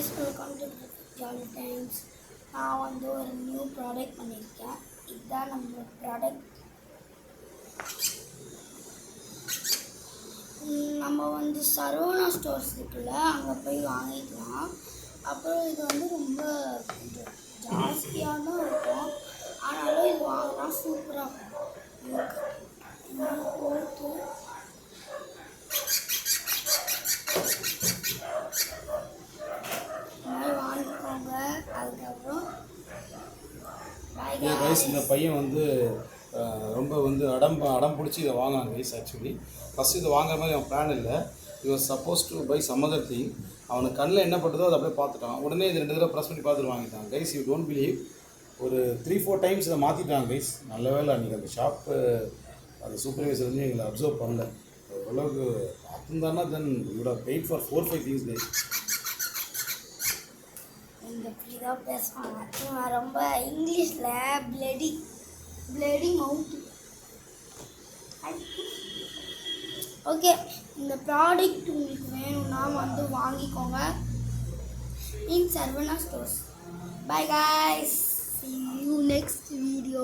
guys, welcome to Jolly Times. நான் வந்து ஒரு நியூ ப்ராடக்ட் பண்ணியிருக்கேன். இதுதான் நம்ம ப்ராடக்ட். நம்ம வந்து சரவணா ஸ்டோர்ஸ் இருக்குல்ல, அங்கே போய் வாங்கிக்கலாம். அப்புறம் இது வந்து ரொம்ப கொஞ்சம் ஜாஸ்தியாக தான் இருக்கும், ஆனாலும் இது வாங்கினா சூப்பராக இருக்கும். போட்டு வாங்கிக்கோங்க. அதுக்கப்புறம் இந்த பையன் வந்து ரொம்ப வந்து அடம் பிடிச்சி இதை வாங்கினாங்க கைஸ். ஆக்சுவலி ஃபஸ்ட்டு இதை வாங்குற மாதிரி அவன் பிளான் இல்லை. இவர் suppose to buy some other thing. அவனுக்கு கண்ணில் என்ன பட்டதோ அதை அப்படியே பார்த்துட்டான். உடனே இது 2 தடவை ப்ரெஸ் பண்ணி பார்த்துட்டு வாங்கிட்டான் கைஸ். யூ டோன்ட் பிலீவ், ஒரு 3-4 டைம்ஸ் இதை மாற்றிட்டாங்க கைஸ். நல்ல வேலை அன்றைக்கி அந்த ஷாப்பு அந்த சூப்பர்வைசர் வந்து எங்களை அப்சர்வ் பண்ணல. ஓரளவுக்கு பார்த்துருந்தானா then you'd have paid for 4-5 things guys. இப்படிதான் பேசுவாங்க. இவன் ரொம்ப இங்கிலீஷில் பிளடி மவுண்ட். ஓகே, இந்த ப்ராடக்ட் உங்களுக்கு வேணும்னா வந்து வாங்கிக்கோங்க in Sarvana stores. Bye guys, see you next video.